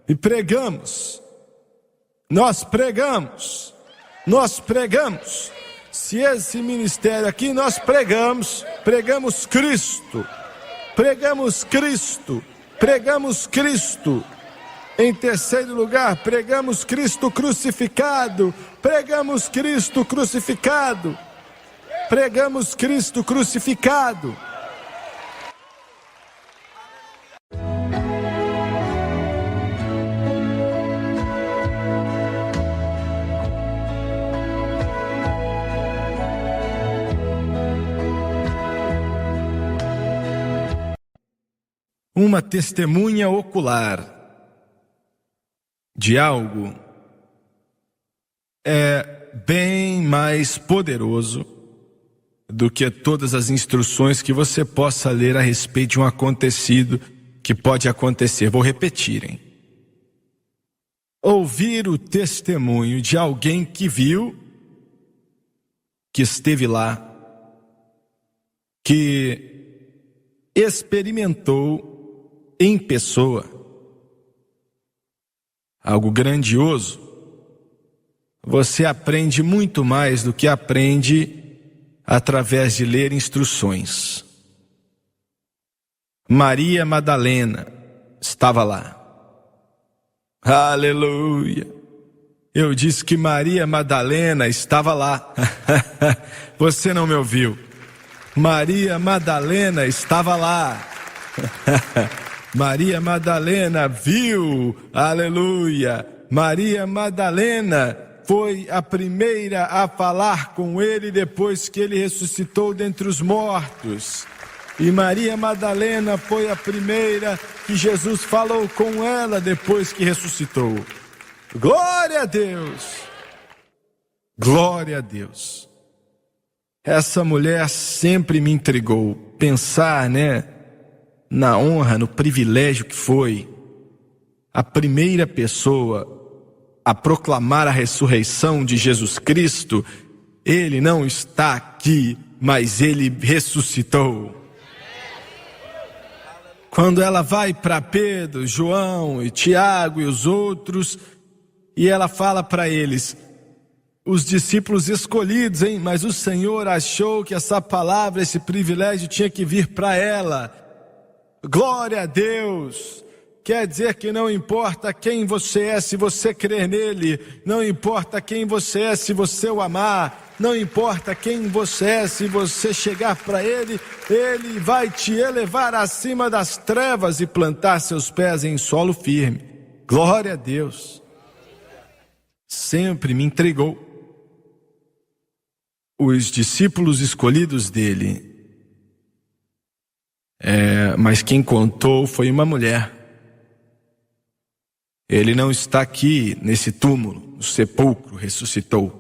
E pregamos. Nós pregamos. Se esse ministério aqui, nós pregamos Cristo. Pregamos Cristo. Em terceiro lugar, pregamos Cristo crucificado. Uma testemunha ocular de algo é bem mais poderoso do que todas as instruções que você possa ler a respeito de um acontecido que pode acontecer. Vou repetir, hein? Ouvir o testemunho de alguém que viu, que esteve lá, que experimentou em pessoa algo grandioso. Você aprende muito mais do que aprende através de ler instruções. Maria Madalena estava lá. Aleluia! Eu disse que Maria Madalena estava lá. Você não me ouviu. Maria Madalena estava lá. Maria Madalena viu, aleluia. Maria Madalena foi a primeira a falar com ele depois que ele ressuscitou dentre os mortos. E Maria Madalena foi a primeira que Jesus falou com ela depois que ressuscitou. Glória a Deus! Glória a Deus! Essa mulher sempre me intrigou. Pensar, na honra, no privilégio que foi a primeira pessoa a proclamar a ressurreição de Jesus Cristo. Ele não está aqui, mas ele ressuscitou. Quando ela vai para Pedro, João e Tiago e os outros, e ela fala para eles, os discípulos escolhidos, mas o Senhor achou que essa palavra, esse privilégio tinha que vir para ela. Glória a Deus! Quer dizer que não importa quem você é, se você crer nele, não importa quem você é, se você o amar, não importa quem você é, se você chegar para ele, ele vai te elevar acima das trevas e plantar seus pés em solo firme. Glória a Deus! Sempre me intrigou. Os discípulos escolhidos dele, mas quem contou foi uma mulher. Ele não está aqui nesse túmulo, no sepulcro, ressuscitou.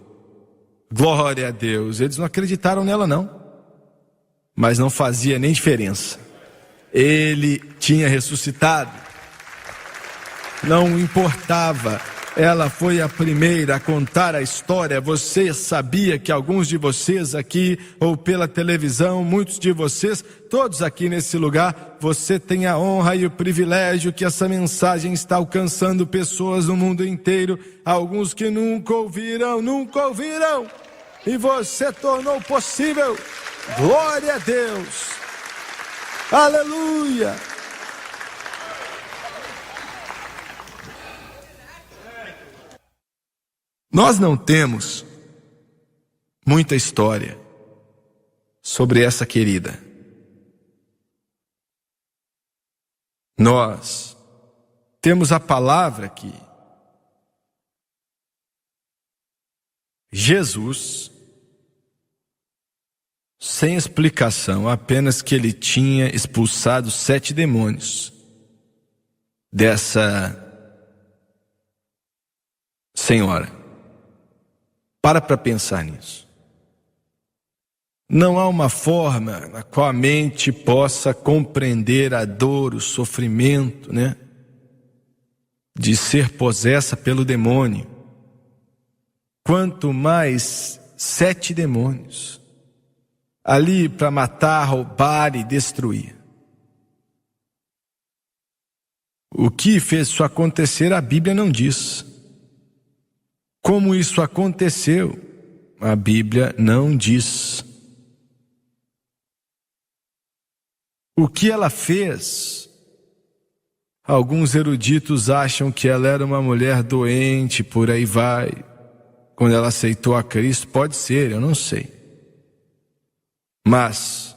Glória a Deus. Eles não acreditaram nela não, mas não fazia nem diferença. Ele tinha ressuscitado. Não importava. Ela foi a primeira a contar a história. Você sabia que alguns de vocês aqui, ou pela televisão, muitos de vocês, todos aqui nesse lugar, você tem a honra e o privilégio que essa mensagem está alcançando pessoas no mundo inteiro. Alguns que nunca ouviram, e você tornou possível. Glória a Deus! Aleluia! Nós não temos muita história sobre essa querida. Nós temos a palavra que Jesus, sem explicação, apenas que ele tinha expulsado 7 demônios dessa senhora. Para pensar nisso. Não há uma forma na qual a mente possa compreender a dor, o sofrimento, de ser possessa pelo demônio. Quanto mais 7 demônios ali para matar, roubar e destruir. O que fez isso acontecer, a Bíblia não diz. Como isso aconteceu, a Bíblia não diz. O que ela fez? Alguns eruditos acham que ela era uma mulher doente, por aí vai. Quando ela aceitou a Cristo, pode ser, eu não sei. Mas,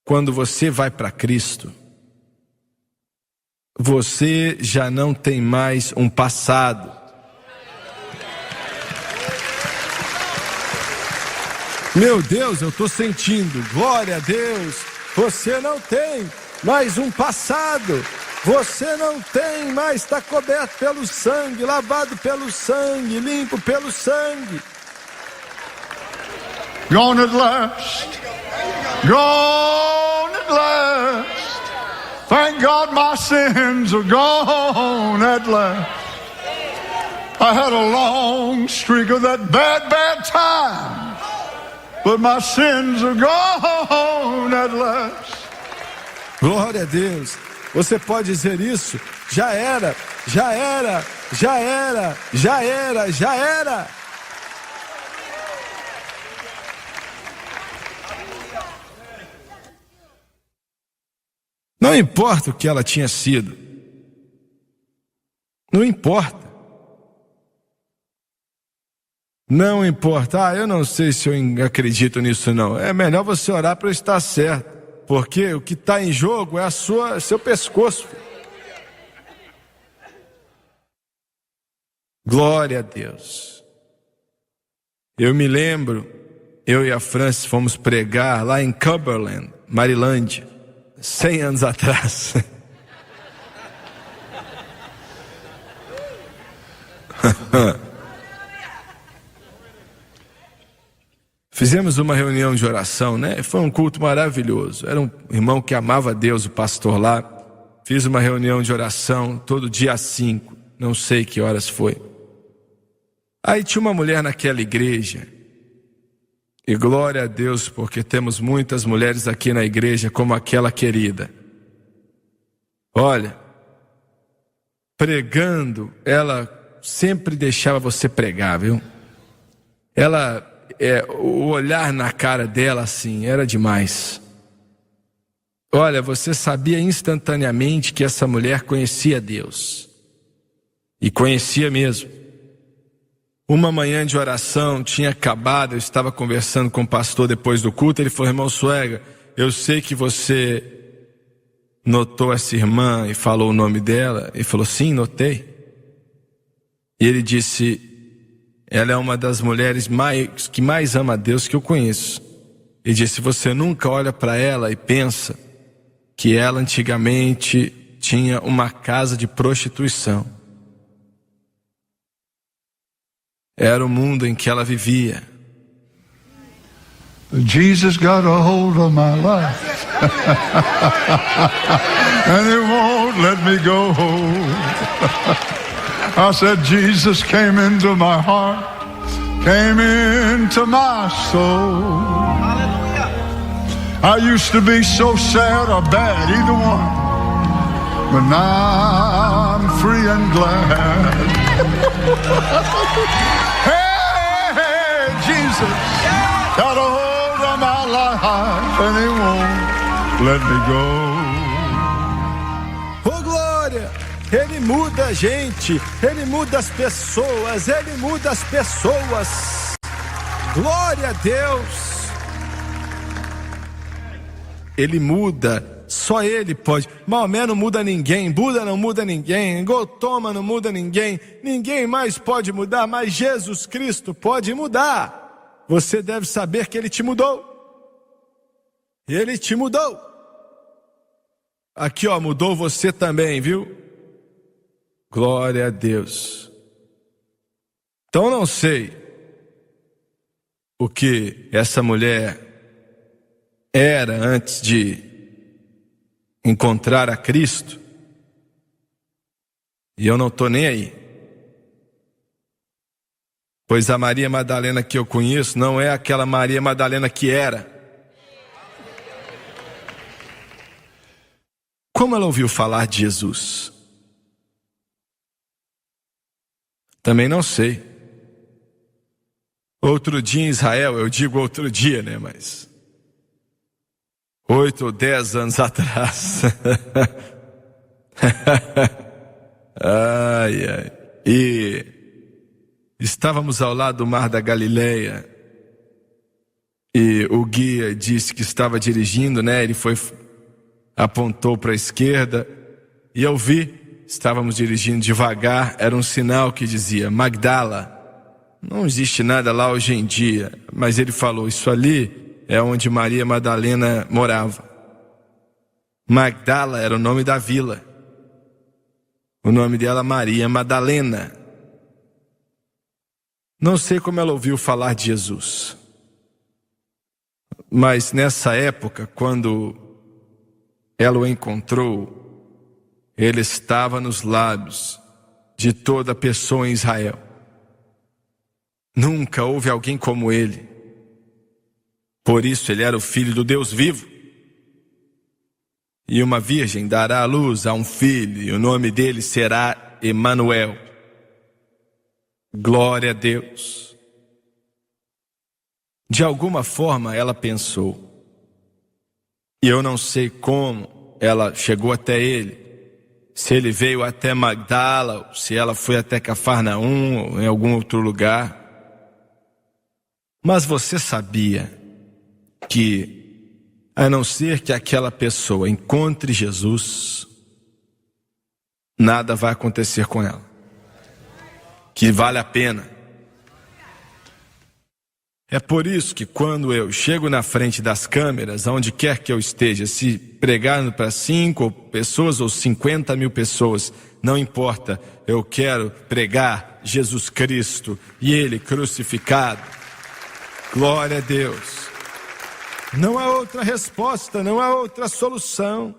quando você vai para Cristo, você já não tem mais um passado. Meu Deus, eu estou sentindo, glória a Deus, você não tem mais um passado. Você não tem mais, está coberto pelo sangue, lavado pelo sangue, limpo pelo sangue. Gone at last, gone at last. Thank God my sins are gone at last. I had a long streak of that bad time, but my sins are gone at last. Glória a Deus. Você pode dizer isso? Já era, já era, já era, já era, já era. Não importa o que ela tinha sido. Não importa. Não importa. Eu não sei se eu acredito nisso não. É melhor você orar para eu estar certo. Porque o que está em jogo é seu pescoço. Glória a Deus. Eu me lembro, eu e a Francis fomos pregar lá em Cumberland, Marilândia, 100 anos atrás. Fizemos uma reunião de oração, né? Foi um culto maravilhoso. Era um irmão que amava Deus, o pastor lá. Fiz uma reunião de oração todo dia às 5. Não sei que horas foi. Aí tinha uma mulher naquela igreja. E glória a Deus, porque temos muitas mulheres aqui na igreja como aquela querida. Olha, pregando, ela sempre deixava você pregar, viu? O olhar na cara dela assim, era demais. Olha, você sabia instantaneamente que essa mulher conhecia Deus. E conhecia mesmo. Uma manhã de oração tinha acabado, eu estava conversando com o pastor depois do culto, ele falou: irmão Suega, eu sei que você notou essa irmã e falou o nome dela. Ele falou: sim, notei. E ele disse: ela é uma das mulheres que mais ama a Deus que eu conheço. Ele disse: você nunca olha para ela e pensa que ela antigamente tinha uma casa de prostituição. Era o mundo em que ela vivia. Jesus got a hold of my life and he won't let me go. I said Jesus came into my heart, came into my soul. I used to be so sad or bad, either one, but now I'm free and glad. Hey, Jesus got a hold of my life and he won't let me go. Oh, glória! Ele muda a gente, Ele muda as pessoas, Ele muda as pessoas. Glória a Deus! Ele muda. Só Ele pode. Maomé não muda ninguém, Buda não muda ninguém, Gotama não muda ninguém, ninguém mais pode mudar, mas Jesus Cristo pode mudar. Você deve saber que Ele te mudou. Ele te mudou. Aqui, mudou você também, viu? Glória a Deus. Então não sei o que essa mulher era antes de encontrar a Cristo, e eu não estou nem aí, pois a Maria Madalena que eu conheço não é aquela Maria Madalena que era. Como ela ouviu falar de Jesus? Também não sei. Outro dia em Israel, eu digo outro dia, né? Mas 8 ou 10 anos atrás. Ai, ai. E estávamos ao lado do Mar da Galileia. E o guia disse que estava dirigindo, né? Ele apontou para a esquerda. E eu vi, estávamos dirigindo devagar. Era um sinal que dizia Magdala. Não existe nada lá hoje em dia. Mas ele falou, isso ali é onde Maria Madalena morava. Magdala era o nome da vila. O nome dela Maria Madalena. Não sei como ela ouviu falar de Jesus. Mas nessa época, quando ela o encontrou, ele estava nos lábios de toda pessoa em Israel. Nunca houve alguém como ele. Por isso ele era o filho do Deus vivo. E uma virgem dará à luz a um filho, e o nome dele será Emanuel. Glória a Deus. De alguma forma ela pensou, e eu não sei como ela chegou até ele, se ele veio até Magdala, se ela foi até Cafarnaum ou em algum outro lugar. Mas você sabia que, a não ser que aquela pessoa encontre Jesus, nada vai acontecer com ela, que vale a pena. É por isso que quando eu chego na frente das câmeras, aonde quer que eu esteja, se pregando para 5 pessoas ou 50 mil pessoas, não importa, eu quero pregar Jesus Cristo e Ele crucificado. Glória a Deus. Não há outra resposta, não há outra solução.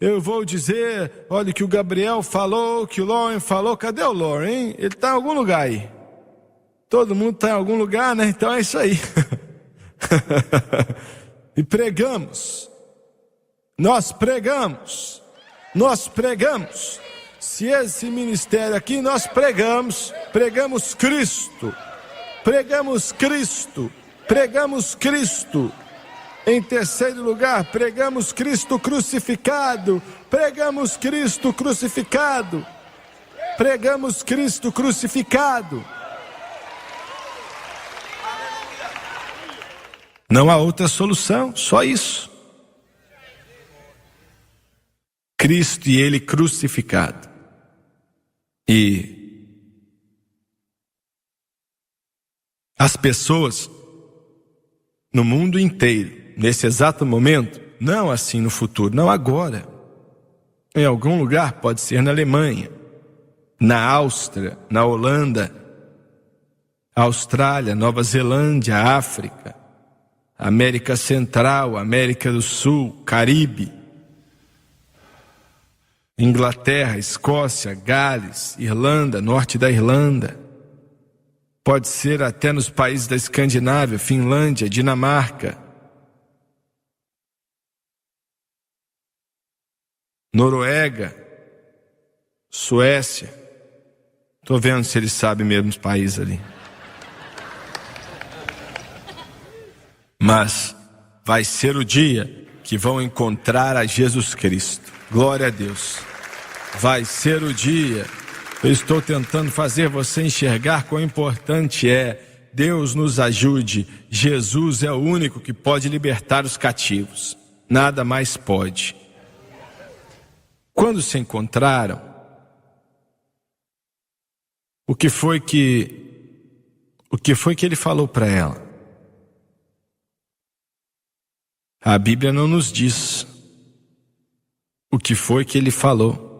Eu vou dizer, olha que o Gabriel falou, que o Lauren falou. Cadê o Lauren? Ele está em algum lugar aí. Todo mundo está em algum lugar, né? Então é isso aí. E pregamos. Nós pregamos. Nós pregamos. Se esse ministério aqui, nós pregamos. Pregamos Cristo. Pregamos Cristo. Pregamos Cristo. Em terceiro lugar, pregamos Cristo crucificado. Pregamos Cristo crucificado. Pregamos Cristo crucificado. Não há outra solução, só isso. Cristo e Ele crucificado. E as pessoas no mundo inteiro, nesse exato momento, não assim no futuro, não agora, em algum lugar, pode ser na Alemanha, na Áustria, na Holanda, Austrália, Nova Zelândia, África, América Central, América do Sul, Caribe, Inglaterra, Escócia, Gales, Irlanda, norte da Irlanda. Pode ser até nos países da Escandinávia, Finlândia, Dinamarca, Noruega, Suécia. Estou vendo se ele sabe mesmo os países ali. Mas vai ser o dia que vão encontrar a Jesus Cristo. Glória a Deus. Vai ser o dia. Eu estou tentando fazer você enxergar quão importante é. Deus nos ajude. Jesus é o único que pode libertar os cativos. Nada mais pode. Quando se encontraram, o que foi que ele falou para ela? A Bíblia não nos diz o que foi que ele falou.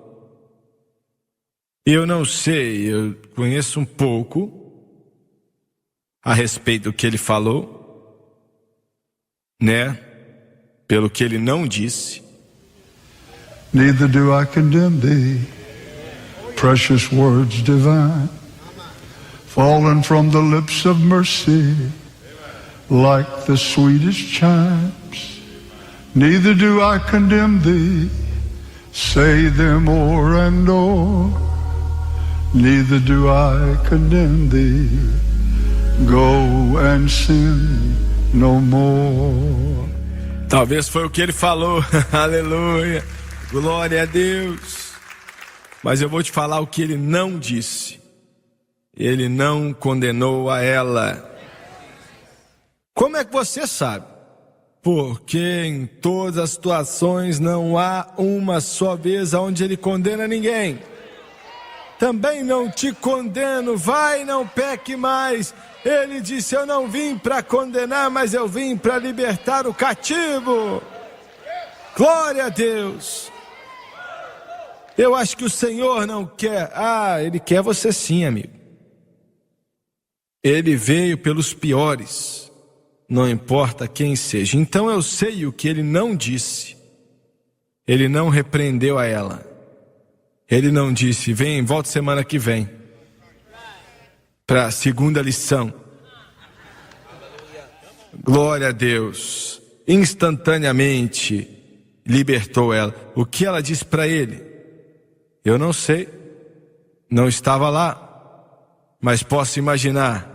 Eu não sei, eu conheço um pouco a respeito do que ele falou, né? Pelo que ele não disse. Neither do I condemn thee, precious words divine, fallen from the lips of mercy, like the sweetest chimes, neither do I condemn thee. Say them o'er and o'er, neither do I condemn thee. Go and sin no more. Talvez foi o que ele falou. Aleluia, glória a Deus. Mas eu vou te falar o que ele não disse. Ele não condenou a ela. Como é que você sabe? Porque em todas as situações não há uma só vez onde ele condena ninguém. Também não te condeno, vai, não peque mais. Ele disse, eu não vim para condenar, mas eu vim para libertar o cativo. Glória a Deus. Eu acho que o Senhor não quer. Ele quer você sim, amigo. Ele veio pelos piores, não importa quem seja. Então eu sei o que ele não disse. Ele não repreendeu a ela. Ele não disse, vem, volta semana que vem para a segunda lição. Glória a Deus. Instantaneamente libertou ela. O que ela disse para ele? Eu não sei, não estava lá, mas posso imaginar.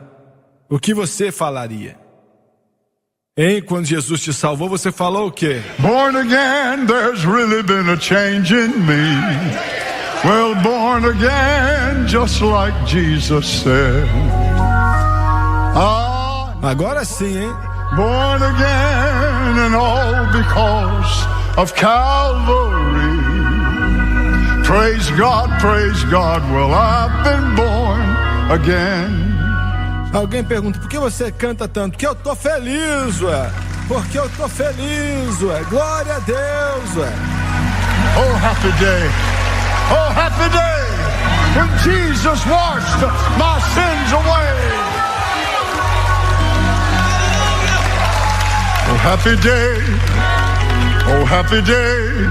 O que você falaria? Hein? Quando Jesus te salvou, você falou o quê? Born again, there's really been a change in me. Well, born again, just like Jesus said. Agora sim, hein? Born again, and all because of Calvary. Praise God, well, I've been born again. Alguém pergunta, por que você canta tanto? Porque eu tô feliz, ué. Porque eu tô feliz, ué. Glória a Deus, ué. Oh, happy day. Oh, happy day when Jesus washed my sins away. Oh, happy day. Oh, happy day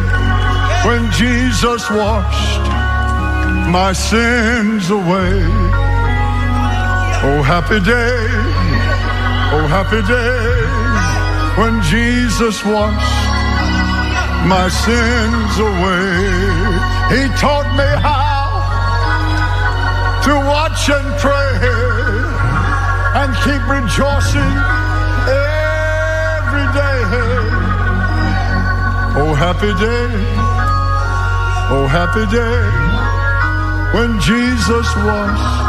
when Jesus washed my sins away. Oh, happy day. Oh, happy day when Jesus washed my sins away. He taught me how to watch and pray and keep rejoicing every day. Oh, happy day. Oh, happy day when Jesus washed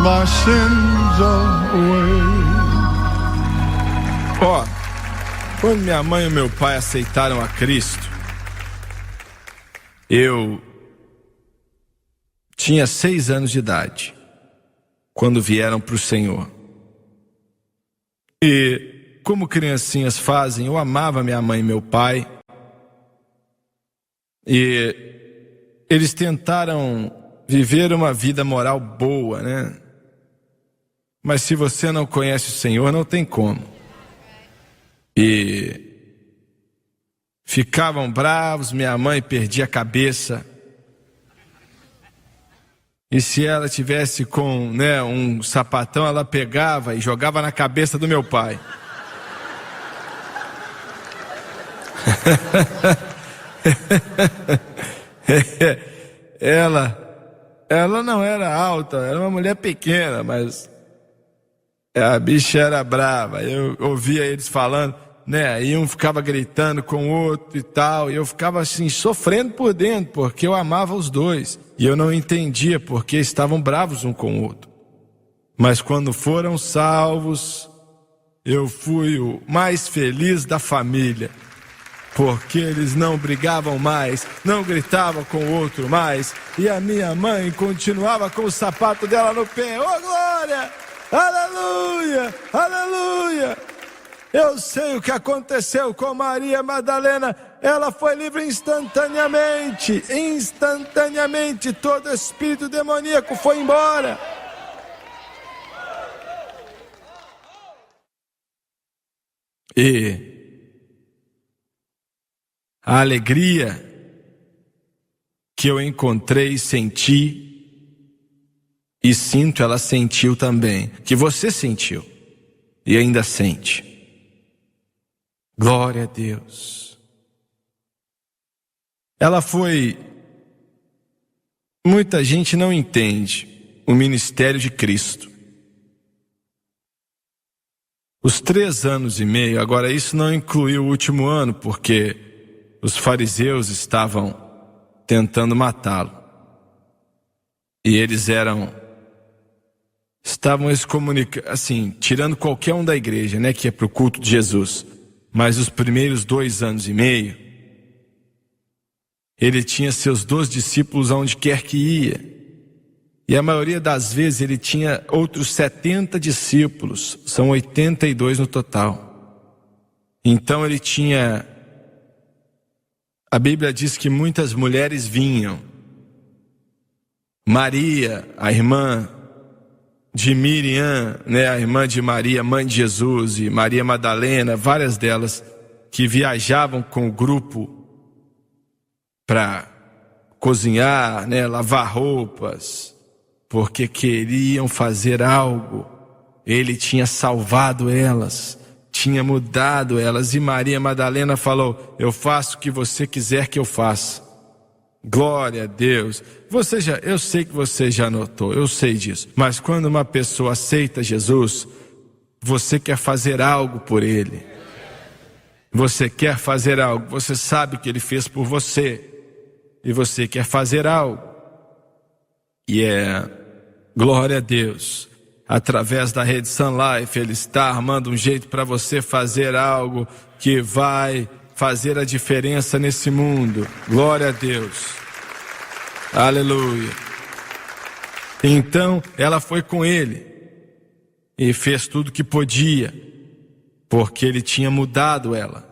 my sins away. Quando minha mãe e meu pai aceitaram a Cristo, eu tinha 6 anos de idade, quando vieram para o Senhor. E, como criancinhas fazem, eu amava minha mãe e meu pai. E eles tentaram viver uma vida moral boa, né? Mas se você não conhece o Senhor, não tem como. E ficavam bravos, minha mãe perdia a cabeça. E se ela tivesse com, um sapatão, ela pegava e jogava na cabeça do meu pai. Ela não era alta, era uma mulher pequena, mas a bicha era brava. Eu ouvia eles falando, e um ficava gritando com o outro e tal, e eu ficava assim, sofrendo por dentro, porque eu amava os dois, e eu não entendia porque estavam bravos um com o outro. Mas quando foram salvos, eu fui o mais feliz da família, porque eles não brigavam mais, não gritavam com o outro mais, e a minha mãe continuava com o sapato dela no pé. Oh, glória! Aleluia! Aleluia! Eu sei o que aconteceu com Maria Madalena. Ela foi livre instantaneamente. Instantaneamente, todo espírito demoníaco foi embora. E a alegria que eu encontrei, senti e sinto, ela sentiu também, que você sentiu e ainda sente. Glória a Deus. Ela foi... Muita gente não entende o ministério de Cristo. Os 3 anos e meio, agora isso não incluiu o último ano, porque os fariseus estavam tentando matá-lo. E eles estavam excomunicando, assim, tirando qualquer um da igreja, né, que ia para o culto de Jesus. Mas os primeiros 2 anos e meio, ele tinha seus 12 discípulos aonde quer que ia. E a maioria das vezes ele tinha outros 70 discípulos, são 82 no total. Então ele tinha, a Bíblia diz que muitas mulheres vinham. Maria, a irmã de Miriam, né, a irmã de Maria, mãe de Jesus, e Maria Madalena, várias delas que viajavam com o grupo para cozinhar, né, lavar roupas, porque queriam fazer algo. Ele tinha salvado elas, tinha mudado elas. E Maria Madalena falou: eu faço o que você quiser que eu faça. Glória a Deus. Eu sei que você já notou, eu sei disso. Mas quando uma pessoa aceita Jesus, você quer fazer algo por ele. Você quer fazer algo, você sabe que ele fez por você. E você quer fazer algo. E glória a Deus, através da Rede Sun Life, Ele está armando um jeito para você fazer algo que vai fazer a diferença nesse mundo. Glória a Deus. Aleluia. Então, ela foi com ele e fez tudo o que podia, porque ele tinha mudado ela,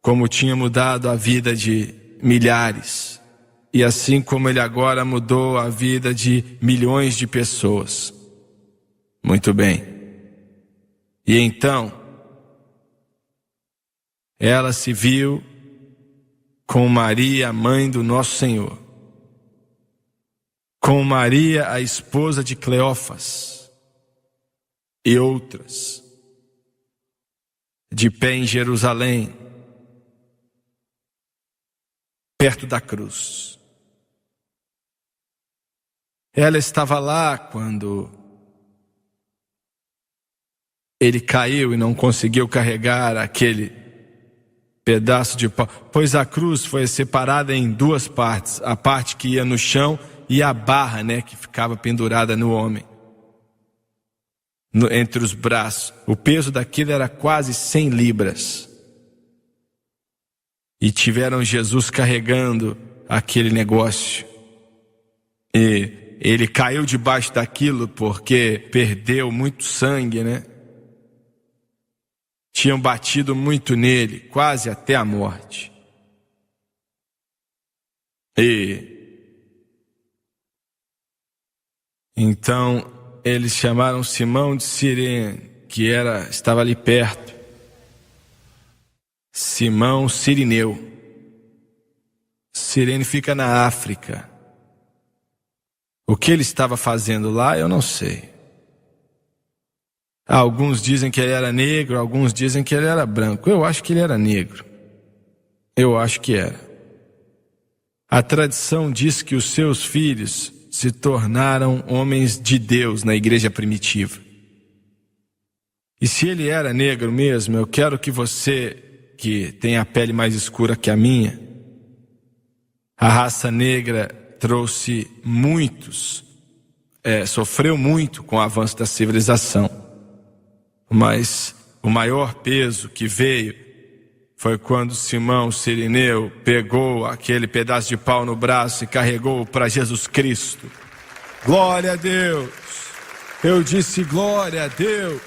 como tinha mudado a vida de milhares. E assim como ele agora mudou a vida de milhões de pessoas. Muito bem. E então, ela se viu com Maria, a mãe do nosso Senhor. Com Maria, a esposa de Cleófas. E outras. De pé em Jerusalém. Perto da cruz. Ela estava lá quando ele caiu e não conseguiu carregar aquele pedaço de pau, pois a cruz foi separada em 2 partes, a parte que ia no chão e a barra, né, que ficava pendurada no homem, entre os braços. O peso daquilo era quase 100 libras. E tiveram Jesus carregando aquele negócio. E ele caiu debaixo daquilo porque perdeu muito sangue, né? Tinham batido muito nele, quase até a morte. E então eles chamaram Simão de Cirene, que estava ali perto. Simão Cirineu. Cirene fica na África. O que ele estava fazendo lá, eu não sei. Alguns dizem que ele era negro, alguns dizem que ele era branco. Eu acho que ele era negro. Eu acho que era. A tradição diz que os seus filhos se tornaram homens de Deus na igreja primitiva. E se ele era negro mesmo, eu quero que você, que tem a pele mais escura que a minha, a raça negra trouxe muitos, sofreu muito com o avanço da civilização. Mas o maior peso que veio foi quando Simão Cirineu pegou aquele pedaço de pau no braço e carregou para Jesus Cristo. Glória a Deus! Eu disse glória a Deus!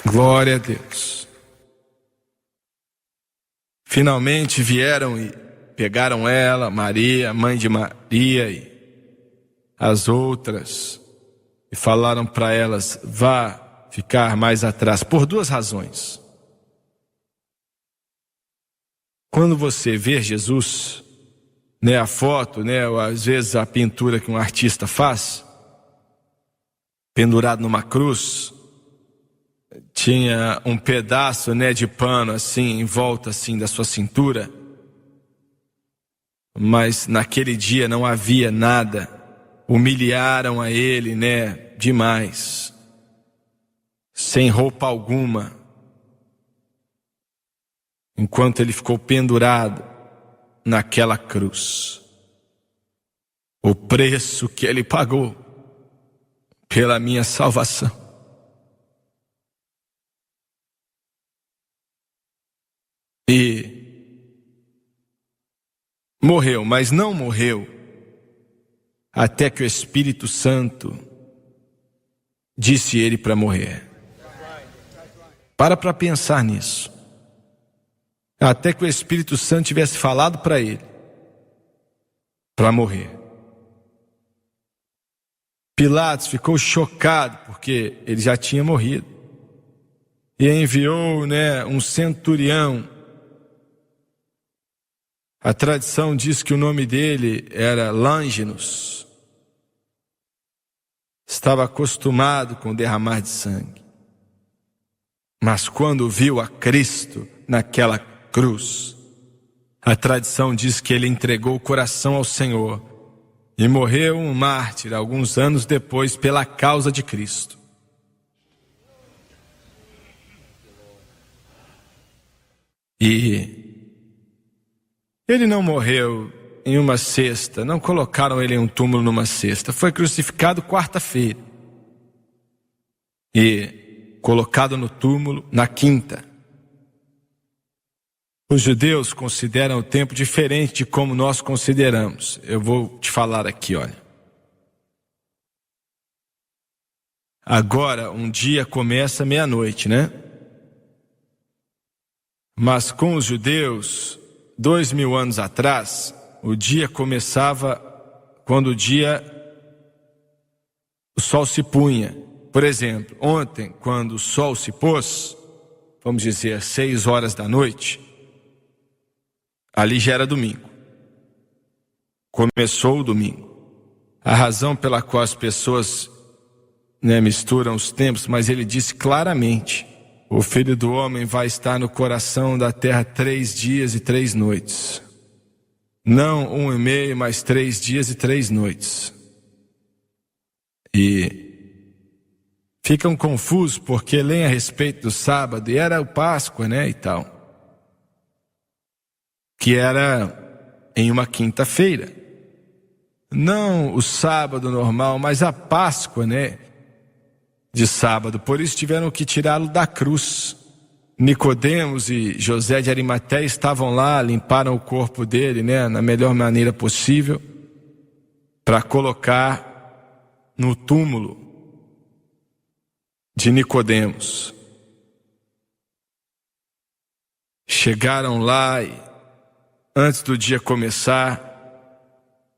Glória a Deus! Finalmente vieram e pegaram ela, Maria, mãe de Maria, e as outras, e falaram para elas: vá ficar mais atrás, por 2 razões. Quando você vê Jesus, né, a foto, né, ou às vezes a pintura que um artista faz, pendurado numa cruz, tinha um pedaço, né, de pano assim, em volta assim da sua cintura. Mas naquele dia não havia nada. Humilharam a ele, né, demais. Sem roupa alguma. Enquanto ele ficou pendurado naquela cruz. O preço que ele pagou pela minha salvação. E morreu, mas não morreu até que o Espírito Santo disse ele para morrer. Para pensar nisso. Até que o Espírito Santo tivesse falado para ele para morrer. Pilatos ficou chocado porque ele já tinha morrido. E enviou, né, um centurião. A tradição diz que o nome dele era Longinus. Estava acostumado com o derramar de sangue. Mas quando viu a Cristo naquela cruz, a tradição diz que ele entregou o coração ao Senhor e morreu um mártir alguns anos depois pela causa de Cristo. E ele não morreu em uma cesta, não colocaram ele em um túmulo numa cesta. Foi crucificado quarta-feira e colocado no túmulo na quinta. Os judeus consideram o tempo diferente de como nós consideramos. Eu vou te falar aqui, olha. Agora, um dia começa meia-noite, né? Mas com os judeus, 2000 anos atrás, o dia começava quando o sol se punha. Por exemplo, ontem, quando o sol se pôs, vamos dizer, 6 horas da noite, ali já era domingo. Começou o domingo. A razão pela qual as pessoas, né, misturam os tempos, mas ele disse claramente: o Filho do Homem vai estar no coração da terra 3 dias e 3 noites. Não 1,5, mas 3 dias e 3 noites. E ficam confusos porque leem a respeito do sábado, e era o Páscoa, né, e tal. Que era em uma quinta-feira. Não o sábado normal, mas a Páscoa, né, de sábado. Por isso tiveram que tirá-lo da cruz. Nicodemos e José de Arimateia estavam lá, limparam o corpo dele, né, na melhor maneira possível, para colocar no túmulo de Nicodemos. Chegaram lá e antes do dia começar,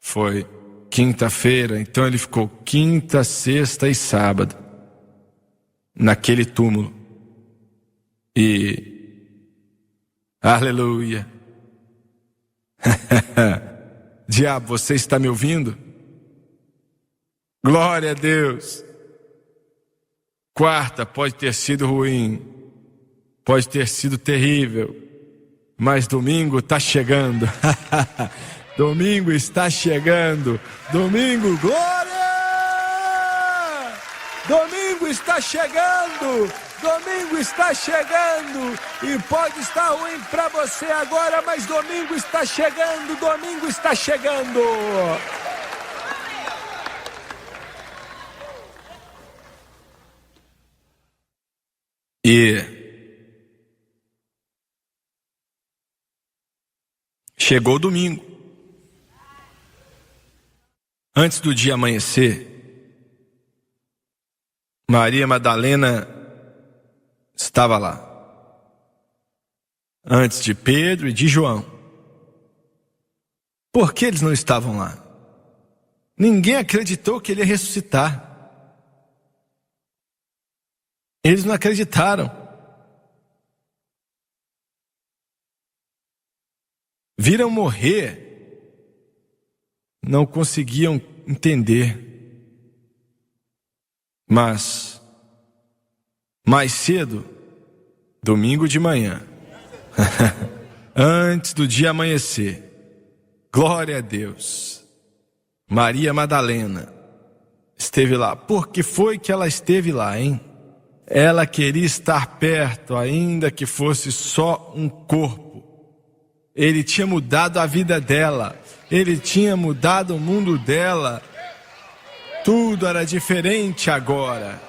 foi quinta-feira, então ele ficou quinta, sexta e sábado naquele túmulo. E aleluia. Diabo, você está me ouvindo? Glória a Deus. Quarta pode ter sido ruim, pode ter sido terrível, mas domingo está chegando. Domingo está chegando. Domingo, glória! Domingo está chegando. Domingo está chegando. E pode estar ruim para você agora, mas domingo está chegando. Domingo está chegando. E chegou o domingo. Antes do dia amanhecer, Maria Madalena estava lá. Antes de Pedro e de João. Por que eles não estavam lá? Ninguém acreditou que ele ia ressuscitar. Eles não acreditaram. Viram morrer. Não conseguiam entender. Mas mais cedo domingo de manhã, antes do dia amanhecer. Glória a Deus. Maria Madalena esteve lá. Por que foi que ela esteve lá, hein? Ela queria estar perto, ainda que fosse só um corpo. Ele tinha mudado a vida dela. Ele tinha mudado o mundo dela. Tudo era diferente agora,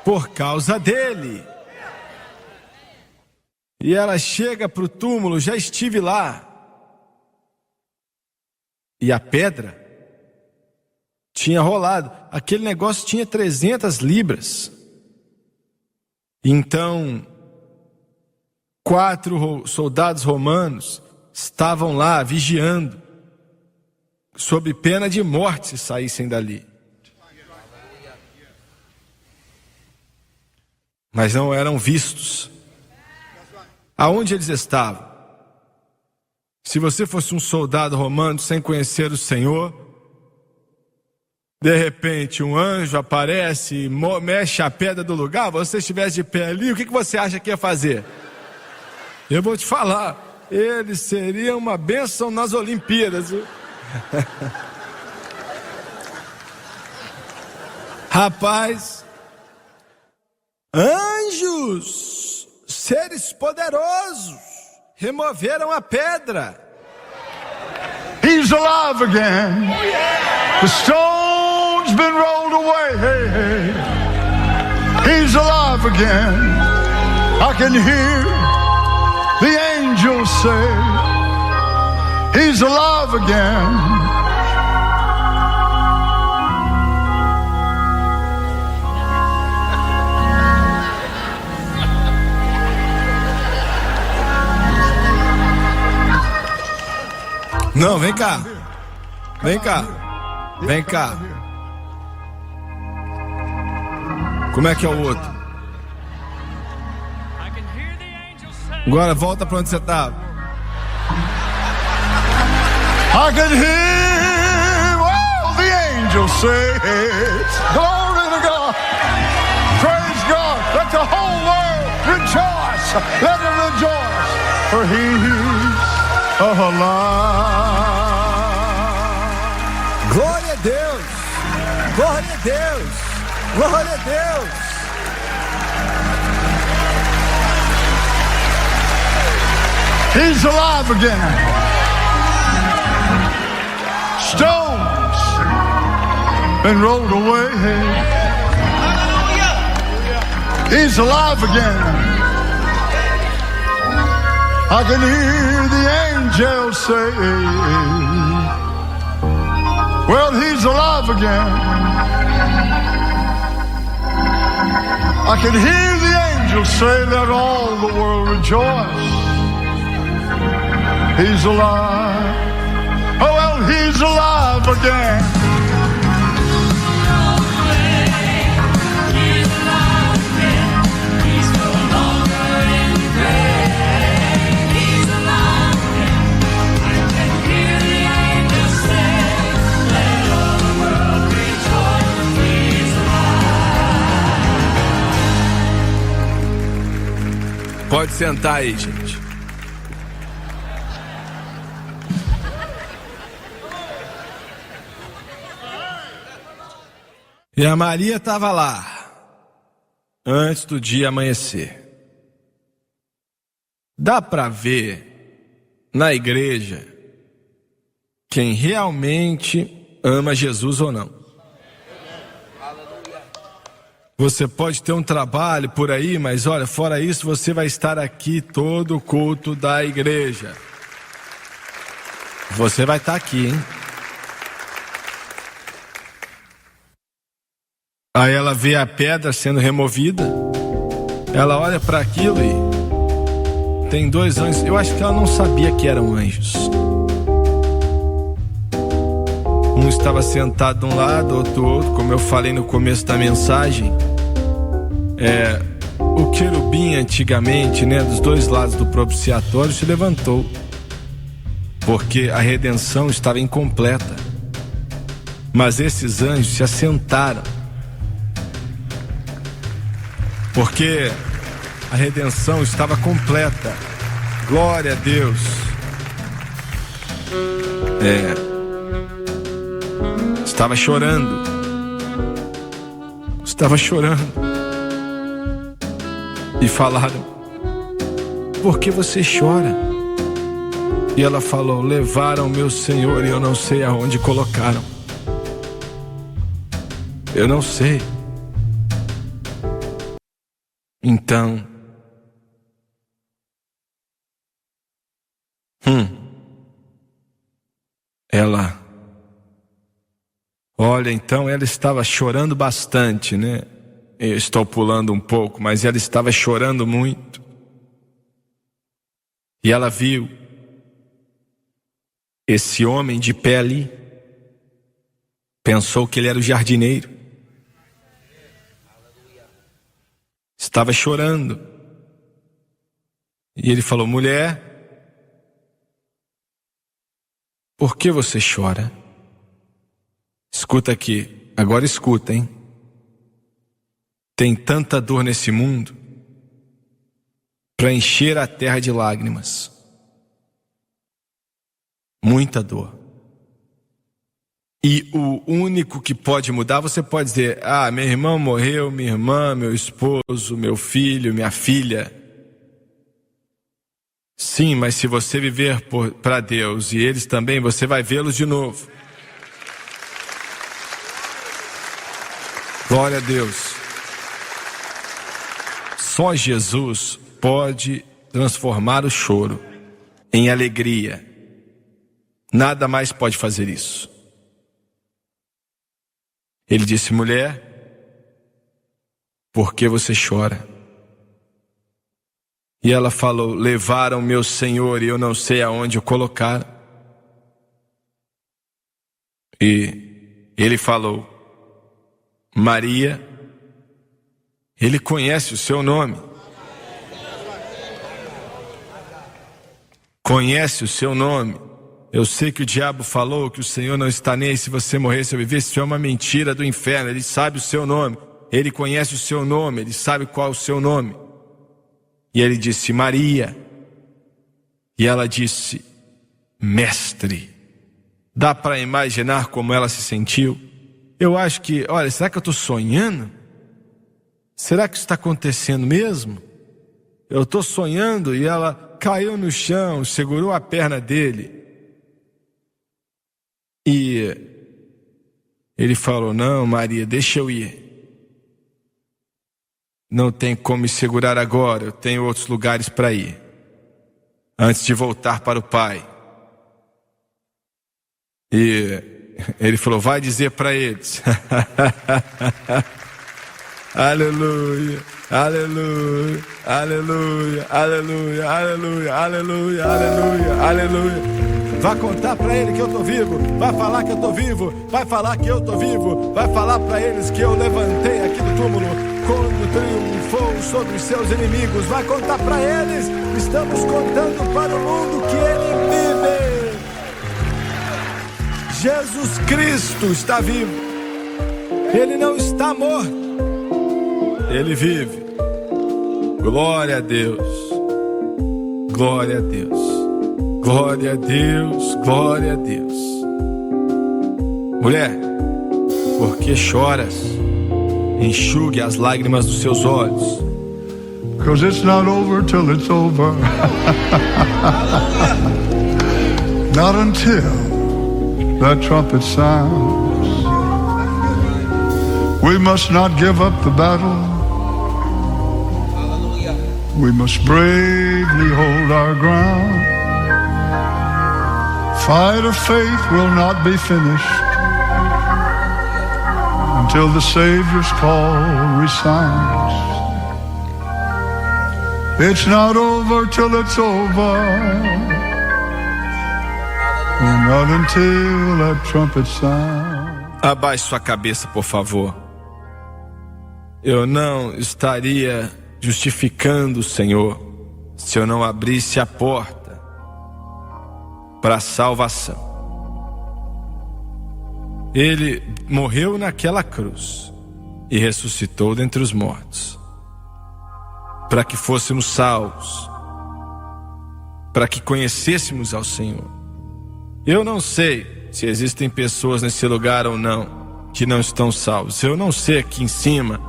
por causa dele. E ela chega para o túmulo, já estive lá. E a pedra tinha rolado. Aquele negócio tinha 300 libras. Então, 4 soldados romanos estavam lá vigiando, sob pena de morte se saíssem dali. Mas não eram vistos. Aonde eles estavam? Se você fosse um soldado romano sem conhecer o Senhor, de repente um anjo aparece e mexe a pedra do lugar, você estivesse de pé ali, o que você acha que ia fazer? Eu vou te falar, ele seria uma bênção nas Olimpíadas. Rapaz, anjos, seres poderosos, removeram a pedra. He's alive again. The stone's been rolled away. He's alive again. I can hear the angels say, He's alive again. Não, vem cá. Vem cá. Vem cá. Como é que é o outro? Agora volta pra onde você estava. I can hear all the angels say, glory to God. Praise God. Let the whole world rejoice. Let them rejoice. For He's alive. Glória a Deus. Glória a Deus. Glória a Deus. He's alive again. Stones been rolled away. He's alive again. I can hear the angels say, well, He's alive again. I can hear the angels say, let all the world rejoice. He's alive. Oh, well, He's alive again. Pode sentar aí, gente. E a Maria estava lá, antes do dia amanhecer. Dá para ver na igreja quem realmente ama Jesus ou não. Você pode ter um trabalho por aí, mas olha, fora isso, você vai estar aqui todo o culto da igreja. Você vai estar aqui, hein? Aí ela vê a pedra sendo removida. Ela olha para aquilo e tem 2 anjos. Eu acho que ela não sabia que eram anjos. Um estava sentado de um lado, outro do outro. Como eu falei no começo da mensagem, o querubim antigamente, né, dos 2 lados do propiciatório se levantou, porque a redenção estava incompleta. Mas esses anjos se assentaram, porque A redenção estava completa. Glória a Deus. Estava chorando. Estava chorando. E falaram: por que você chora? E ela falou: levaram meu Senhor e eu não sei aonde colocaram. Eu não sei. Então, então ela estava chorando bastante, né? Eu estou pulando um pouco, mas ela estava chorando muito. E ela viu esse homem de pé ali. Pensou que ele era o jardineiro. Estava chorando. E ele falou: mulher, por que você chora? Escuta aqui, agora escuta, hein? Tem tanta dor nesse mundo para encher a terra de lágrimas. Muita dor. E o único que pode mudar, você pode dizer: ah, meu irmão morreu, minha irmã, meu esposo, meu filho, minha filha. Sim, mas se você viver para Deus e eles também, você vai vê-los de novo. Glória a Deus. Só Jesus pode transformar o choro em alegria. Nada mais pode fazer isso. Ele disse: mulher, por que você chora? E ela falou: levaram meu Senhor e eu não sei aonde o colocaram. E ele falou: Maria. Ele conhece o seu nome. Conhece o seu nome. Eu sei que o diabo falou que o Senhor não está nem aí se você morrer, se eu viver. Isso é uma mentira do inferno. Ele sabe o seu nome. Ele conhece o seu nome. Ele sabe qual é o seu nome. E ele disse: Maria. E ela disse: mestre. Dá para imaginar como ela se sentiu? Eu acho que, olha, será que eu estou sonhando? Será que isso está acontecendo mesmo? Eu estou sonhando. E ela caiu no chão, segurou a perna dele. E ele falou: não, Maria, deixa eu ir. Não tem como me segurar agora, eu tenho outros lugares para ir, antes de voltar para o Pai. E ele falou: vai dizer para eles. Aleluia, aleluia, aleluia, aleluia, aleluia, aleluia, aleluia, aleluia. Vai contar para ele que eu tô vivo. Vai falar que eu tô vivo. Vai falar que eu tô vivo. Vai falar para eles que eu levantei aqui do túmulo quando triunfou sobre os seus inimigos. Vai contar para eles. Estamos contando para o mundo que ele vive. Jesus Cristo está vivo. Ele não está morto. Ele vive. Glória a Deus. Glória a Deus. Glória a Deus. Glória a Deus. Mulher, por que choras? Enxugue as lágrimas dos seus olhos. Because it's not over till it's over. Not until that trumpet sounds. We must not give up the battle. We must bravely hold our ground. Fight of faith will not be finished until the Savior's call resounds. It's not over till it's over. Not until that trumpet sounds. Abaixe sua cabeça, por favor. Eu não estaria justificando o Senhor se eu não abrisse a porta para a salvação. Ele morreu naquela cruz e ressuscitou dentre os mortos. para que fôssemos salvos, para que conhecêssemos ao Senhor. Eu não sei se existem pessoas nesse lugar ou não que não estão salvas. Eu não sei aqui em cima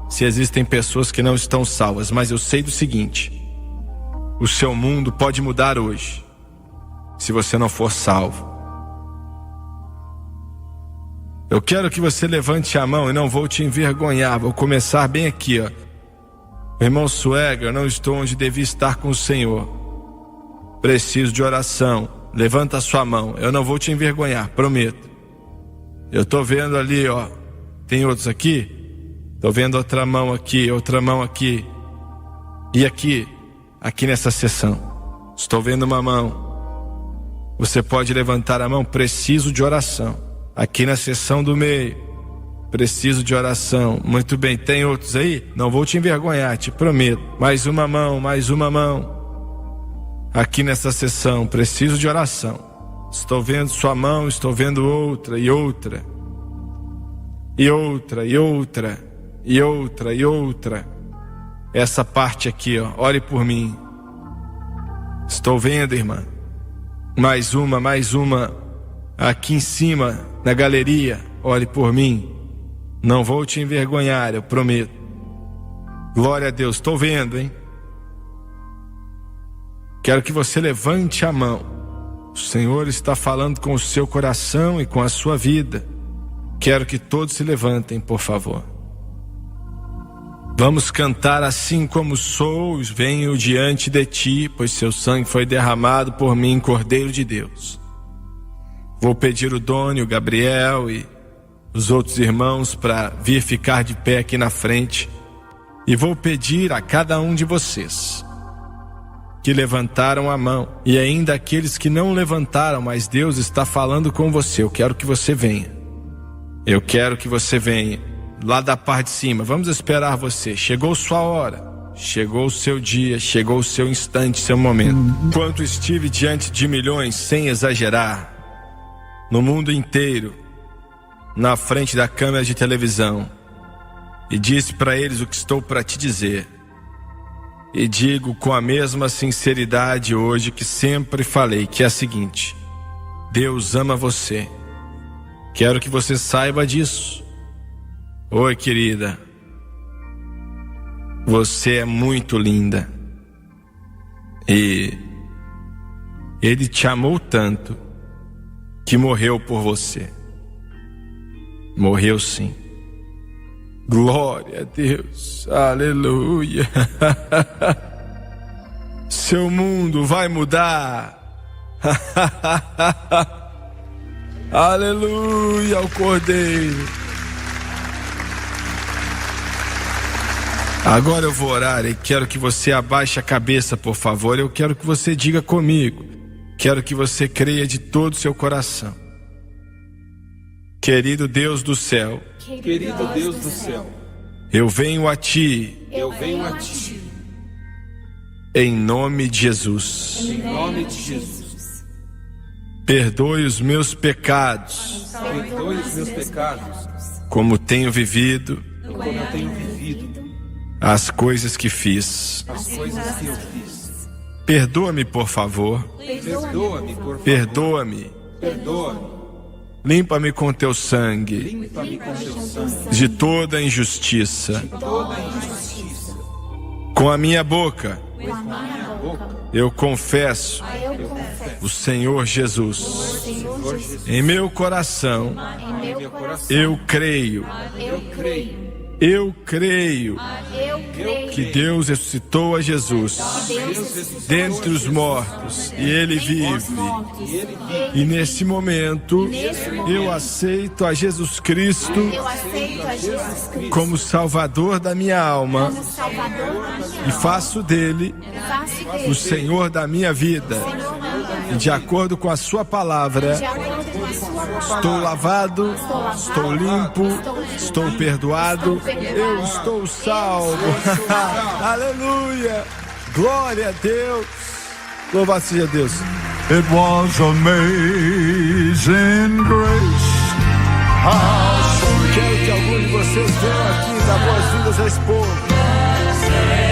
se existem pessoas que não estão salvas, mas eu sei do seguinte: o seu mundo pode mudar hoje, se você não for salvo. Eu quero que você levante a mão e não vou te envergonhar. Vou começar bem aqui, ó. Irmão Suegra, eu não estou onde devia estar com o Senhor. Preciso de oração. Levanta a sua mão. Eu não vou te envergonhar, prometo. Eu estou vendo ali, ó. Tem outros aqui? Estou vendo outra mão aqui, outra mão aqui. E aqui nessa sessão. Estou vendo uma mão. Você pode levantar a mão. Preciso de oração. Aqui na sessão do meio. Preciso de oração. Muito bem, tem outros aí? Não vou te envergonhar, te prometo. Mais uma mão, mais uma mão. Aqui nessa sessão, preciso de oração. Estou vendo sua mão, estou vendo outra e outra. E outra, e outra, e outra, e outra. Essa parte aqui, ó, ore por mim. Estou vendo, irmã. Mais uma. Aqui em cima, na galeria, ore por mim. Não vou te envergonhar, eu prometo. Glória a Deus, estou vendo, hein? Quero que você levante a mão. O Senhor está falando com o seu coração e com a sua vida. Quero que todos se levantem, por favor. Vamos cantar: assim como sou, venho diante de ti, pois seu sangue foi derramado por mim, Cordeiro de Deus. Vou pedir o Doni, o Gabriel e os outros irmãos para vir ficar de pé aqui na frente. E vou pedir a cada um de vocês que levantaram a mão, e ainda aqueles que não levantaram, mas Deus está falando com você. Eu quero que você venha. Eu quero que você venha. Lá da parte de cima, vamos esperar você. Chegou sua hora, chegou o seu dia, chegou o seu instante, seu momento. Enquanto estive diante de milhões, sem exagerar, no mundo inteiro, na frente da câmera de televisão, e disse para eles o que estou para te dizer. E digo com a mesma sinceridade hoje que sempre falei, que é a seguinte: Deus ama você. Quero que você saiba disso. Oi, querida. Você é muito linda. E Ele te amou tanto que morreu por você. Morreu sim. Glória a Deus. Aleluia. Seu mundo vai mudar. Aleluia ao Cordeiro. Agora eu vou orar e quero que você abaixe a cabeça, por favor. Eu quero que você diga comigo. Quero que você creia de todo o seu coração. Querido Deus do céu, querido Deus do céu, eu venho a ti, em nome de Jesus. Em nome de Jesus. Perdoe os meus pecados, Perdoe os meus pecados, como tenho vivido, as coisas que fiz. as coisas que eu fiz. Perdoa-me, por favor. Perdoa-me, por favor. Perdoa-me. Perdoa-me. Limpa-me com teu sangue Limpa-me com teu sangue de toda injustiça. toda a injustiça. Com a minha boca Com a minha boca eu confesso o Senhor Jesus. Senhor Jesus, Em meu coração em meu coração, eu creio que Deus ressuscitou a Jesus dentre os mortos e Ele vive. E nesse momento eu aceito a Jesus Cristo como Salvador da minha alma e faço dele o Senhor da minha vida. E de acordo com a sua palavra, estou lavado, estou limpo, estou perdoado, eu estou salvo. Aleluia! Glória a Deus! Louvado seja Deus! It was amazing grace. How Quero que algum de vocês venham aqui dar boas-vindas a esse povo.